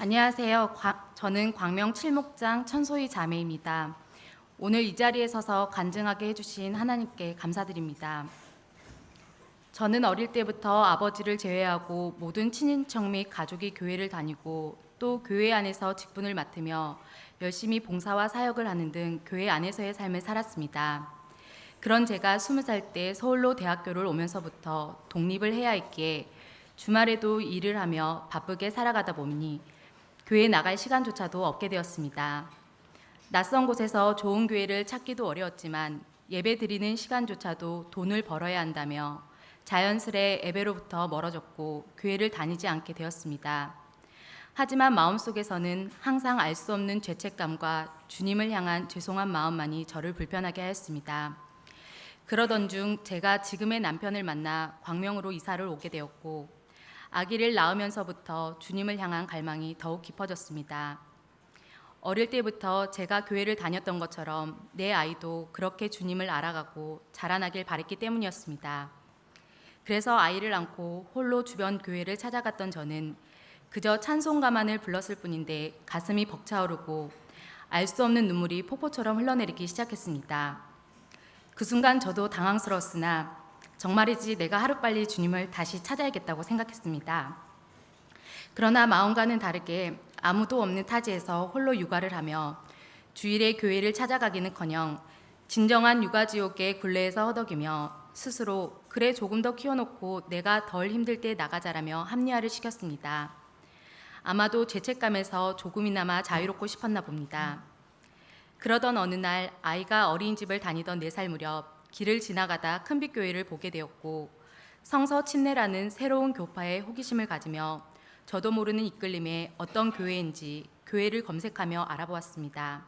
안녕하세요. 저는 광명 칠목장 천소희 자매입니다. 오늘 이 자리에 서서 간증하게 해주신 하나님께 감사드립니다. 저는 어릴 때부터 아버지를 제외하고 모든 친인척 및 가족이 교회를 다니고 또 교회 안에서 직분을 맡으며 열심히 봉사와 사역을 하는 등 교회 안에서의 삶을 살았습니다. 그런 제가 20살 때 서울로 대학교를 오면서부터 독립을 해야 했기에 주말에도 일을 하며 바쁘게 살아가다 보니 교회에 나갈 시간조차도 없게 되었습니다. 낯선 곳에서 좋은 교회를 찾기도 어려웠지만 예배 드리는 시간조차도 돈을 벌어야 한다며 자연스레 예배로부터 멀어졌고 교회를 다니지 않게 되었습니다. 하지만 마음속에서는 항상 알 수 없는 죄책감과 주님을 향한 죄송한 마음만이 저를 불편하게 하였습니다. 그러던 중 제가 지금의 남편을 만나 광명으로 이사를 오게 되었고 아기를 낳으면서부터 주님을 향한 갈망이 더욱 깊어졌습니다. 어릴 때부터 제가 교회를 다녔던 것처럼 내 아이도 그렇게 주님을 알아가고 자라나길 바랬기 때문이었습니다. 그래서 아이를 안고 홀로 주변 교회를 찾아갔던 저는 그저 찬송가만을 불렀을 뿐인데 가슴이 벅차오르고 알 수 없는 눈물이 폭포처럼 흘러내리기 시작했습니다. 그 순간 저도 당황스러웠으나 정말이지 내가 하루빨리 주님을 다시 찾아야겠다고 생각했습니다. 그러나 마음과는 다르게 아무도 없는 타지에서 홀로 육아를 하며 주일에 교회를 찾아가기는커녕 진정한 육아지옥의 굴레에서 허덕이며 스스로 그래 조금 더 키워놓고 내가 덜 힘들 때 나가자라며 합리화를 시켰습니다. 아마도 죄책감에서 조금이나마 자유롭고 싶었나 봅니다. 그러던 어느 날 아이가 어린이집을 다니던 4살 무렵 길을 지나가다 큰빛교회를 보게 되었고 성서 침례라는 새로운 교파에 호기심을 가지며 저도 모르는 이끌림에 어떤 교회인지 교회를 검색하며 알아보았습니다.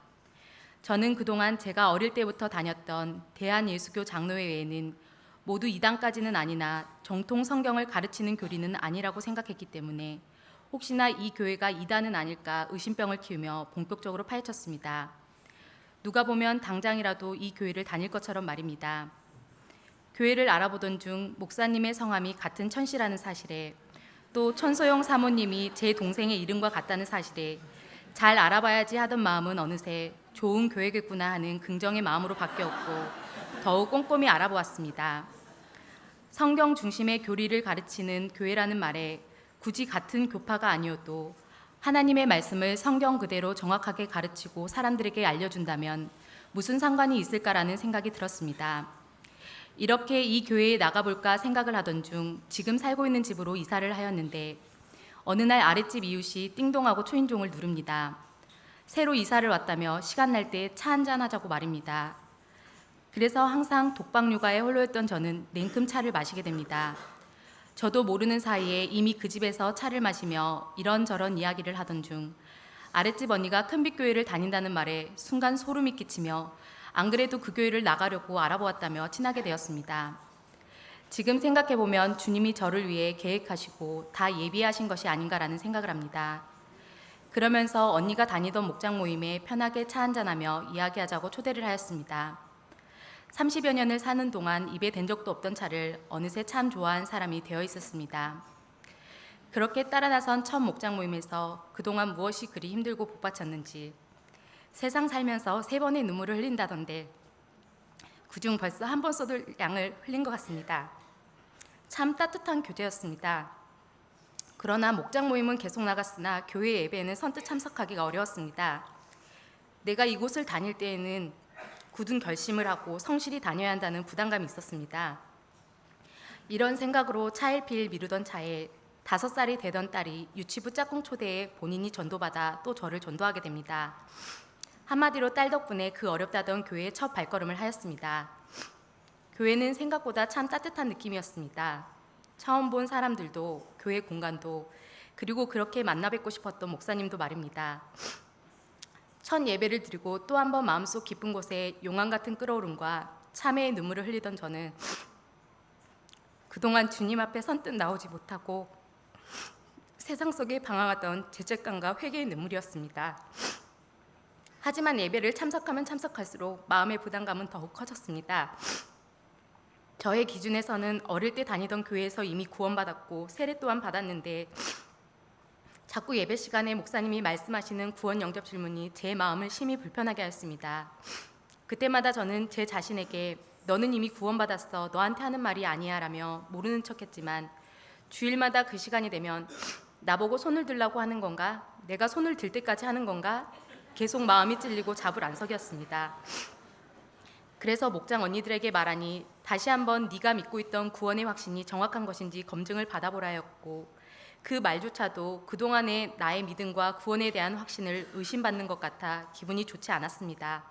저는 그동안 제가 어릴 때부터 다녔던 대한예수교 장로회 외에는 모두 이단까지는 아니나 정통 성경을 가르치는 교리는 아니라고 생각했기 때문에 혹시나 이 교회가 이단은 아닐까 의심병을 키우며 본격적으로 파헤쳤습니다. 누가 보면 당장이라도 이 교회를 다닐 것처럼 말입니다. 교회를 알아보던 중 목사님의 성함이 같은 천씨라는 사실에 또 천소영 사모님이 제 동생의 이름과 같다는 사실에 잘 알아봐야지 하던 마음은 어느새 좋은 교회겠구나 하는 긍정의 마음으로 바뀌었고 더욱 꼼꼼히 알아보았습니다. 성경 중심의 교리를 가르치는 교회라는 말에 굳이 같은 교파가 아니어도 하나님의 말씀을 성경 그대로 정확하게 가르치고 사람들에게 알려준다면 무슨 상관이 있을까라는 생각이 들었습니다. 이렇게 이 교회에 나가볼까 생각을 하던 중 지금 살고 있는 집으로 이사를 하였는데 어느 날 아랫집 이웃이 띵동하고 초인종을 누릅니다. 새로 이사를 왔다며 시간 날 때 차 한잔 하자고 말입니다. 그래서 항상 독박 육아에 홀로했던 저는 냉큼 차를 마시게 됩니다. 저도 모르는 사이에 이미 그 집에서 차를 마시며 이런저런 이야기를 하던 중 아랫집 언니가 큰빛교회를 다닌다는 말에 순간 소름이 끼치며 안 그래도 그 교회를 나가려고 알아보았다며 친하게 되었습니다. 지금 생각해보면 주님이 저를 위해 계획하시고 다 예비하신 것이 아닌가라는 생각을 합니다. 그러면서 언니가 다니던 목장 모임에 편하게 차 한잔하며 이야기하자고 초대를 하였습니다. 30여 년을 사는 동안 입에 댄 적도 없던 차를 어느새 참 좋아한 사람이 되어 있었습니다. 그렇게 따라 나선 첫 목장 모임에서 그동안 무엇이 그리 힘들고 복받쳤는지 세상 살면서 3번의 눈물을 흘린다던데 그중 벌써 한 번 쏟을 양을 흘린 것 같습니다. 참 따뜻한 교제였습니다. 그러나 목장 모임은 계속 나갔으나 교회 예배에는 선뜻 참석하기가 어려웠습니다. 내가 이곳을 다닐 때에는 굳은 결심을 하고 성실히 다녀야 한다는 부담감이 있었습니다. 이런 생각으로 차일피일 미루던 차에 5살이 되던 딸이 유치부 짝꿍 초대에 본인이 전도받아 또 저를 전도하게 됩니다. 한마디로 딸 덕분에 그 어렵다던 교회에 첫 발걸음을 하였습니다. 교회는 생각보다 참 따뜻한 느낌이었습니다. 처음 본 사람들도 교회 공간도 그리고 그렇게 만나 뵙고 싶었던 목사님도 말입니다. 첫 예배를 드리고 또 한 번 마음속 깊은 곳에 용암 같은 끓어오름과 참회의 눈물을 흘리던 저는 그동안 주님 앞에 선뜻 나오지 못하고 세상 속에 방황하던 죄책감과 회개의 눈물이었습니다. 하지만 예배를 참석하면 참석할수록 마음의 부담감은 더욱 커졌습니다. 저의 기준에서는 어릴 때 다니던 교회에서 이미 구원받았고 세례 또한 받았는데 자꾸 예배 시간에 목사님이 말씀하시는 구원 영접 질문이 제 마음을 심히 불편하게 하였습니다. 그때마다 저는 제 자신에게 너는 이미 구원받았어, 너한테 하는 말이 아니야 라며 모르는 척했지만 주일마다 그 시간이 되면 나보고 손을 들라고 하는 건가? 내가 손을 들 때까지 하는 건가? 계속 마음이 찔리고 잡을 안 서겼습니다. 그래서 목장 언니들에게 말하니 다시 한번 네가 믿고 있던 구원의 확신이 정확한 것인지 검증을 받아보라 하였고, 그 말조차도 그동안의 나의 믿음과 구원에 대한 확신을 의심받는 것 같아 기분이 좋지 않았습니다.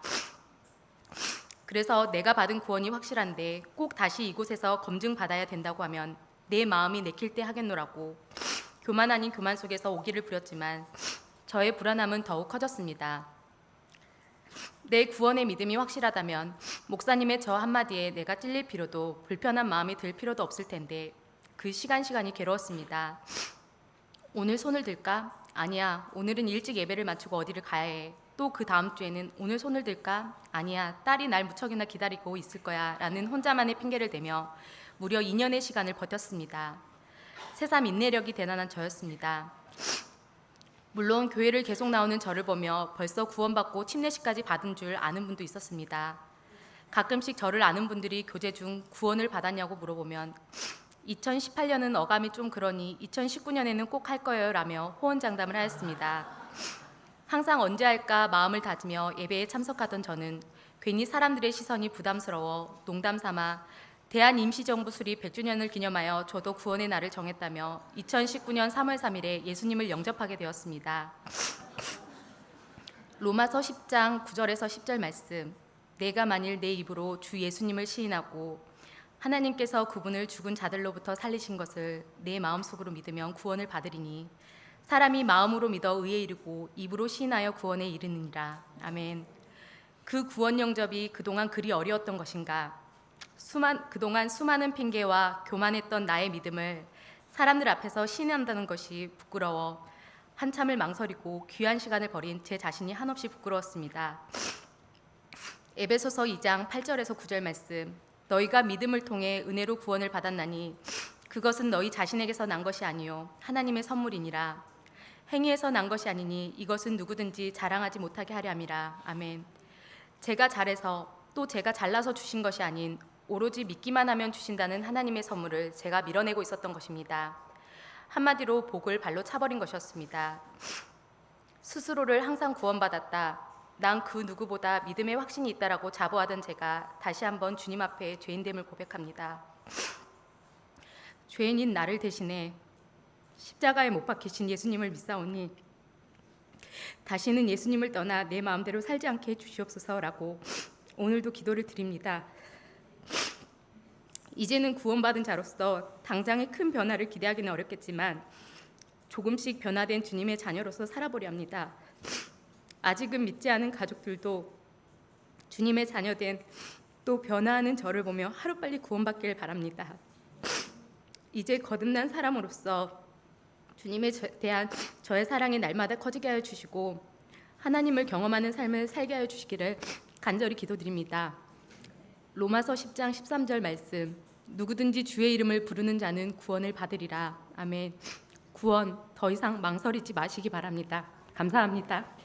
그래서 내가 받은 구원이 확실한데 꼭 다시 이곳에서 검증받아야 된다고 하면 내 마음이 내킬 때 하겠노라고 교만 아닌 교만 속에서 오기를 부렸지만 저의 불안함은 더욱 커졌습니다. 내 구원의 믿음이 확실하다면 목사님의 저 한마디에 내가 찔릴 필요도 불편한 마음이 들 필요도 없을 텐데 그 시간이 괴로웠습니다. 오늘 손을 들까? 아니야, 오늘은 일찍 예배를 마치고 어디를 가야 해. 또 그 다음 주에는 오늘 손을 들까? 아니야, 딸이 날 무척이나 기다리고 있을 거야 라는 혼자만의 핑계를 대며 무려 2년의 시간을 버텼습니다. 새삼 인내력이 대단한 저였습니다. 물론 교회를 계속 나오는 저를 보며 벌써 구원받고 침례식까지 받은 줄 아는 분도 있었습니다. 가끔씩 저를 아는 분들이 교제 중 구원을 받았냐고 물어보면 2018년은 어감이 좀 그러니 2019년에는 꼭 할 거예요 라며 호언장담을 하였습니다. 항상 언제 할까 마음을 다지며 예배에 참석하던 저는 괜히 사람들의 시선이 부담스러워 농담 삼아 대한임시정부 수립 100주년을 기념하여 저도 구원의 날을 정했다며 2019년 3월 3일에 예수님을 영접하게 되었습니다. 로마서 10장 9절에서 10절 말씀, 내가 만일 내 입으로 주 예수님을 시인하고 하나님께서 그분을 죽은 자들로부터 살리신 것을 내 마음속으로 믿으면 구원을 받으리니 사람이 마음으로 믿어 의에 이르고 입으로 시인하여 구원에 이르느니라. 아멘. 그 구원 영접이 그동안 그리 어려웠던 것인가? 그동안 수많은 핑계와 교만했던 나의 믿음을 사람들 앞에서 시인한다는 것이 부끄러워 한참을 망설이고 귀한 시간을 버린 제 자신이 한없이 부끄러웠습니다. 에베소서 2장 8절에서 9절 말씀, 너희가 믿음을 통해 은혜로 구원을 받았나니 그것은 너희 자신에게서 난 것이 아니요 하나님의 선물이니라. 행위에서 난 것이 아니니 이것은 누구든지 자랑하지 못하게 하려 함이라. 아멘. 제가 잘해서 또 제가 잘나서 주신 것이 아닌 오로지 믿기만 하면 주신다는 하나님의 선물을 제가 밀어내고 있었던 것입니다. 한마디로 복을 발로 차버린 것이었습니다. 스스로를 항상 구원받았다, 난 그 누구보다 믿음의 확신이 있다라고 자부하던 제가 다시 한번 주님 앞에 죄인됨을 고백합니다. 죄인인 나를 대신해 십자가에 못 박히신 예수님을 믿사오니 다시는 예수님을 떠나 내 마음대로 살지 않게 해주시옵소서라고 오늘도 기도를 드립니다. 이제는 구원받은 자로서 당장의 큰 변화를 기대하기는 어렵겠지만 조금씩 변화된 주님의 자녀로서 살아보려 합니다. 아직은 믿지 않은 가족들도 주님의 자녀된 또 변화하는 저를 보며 하루빨리 구원받기를 바랍니다. 이제 거듭난 사람으로서 주님에 대한 저의 사랑이 날마다 커지게 하여 주시고 하나님을 경험하는 삶을 살게 하여 주시기를 간절히 기도드립니다. 로마서 10장 13절 말씀, 누구든지 주의 이름을 부르는 자는 구원을 받으리라. 아멘. 구원 더 이상 망설이지 마시기 바랍니다. 감사합니다.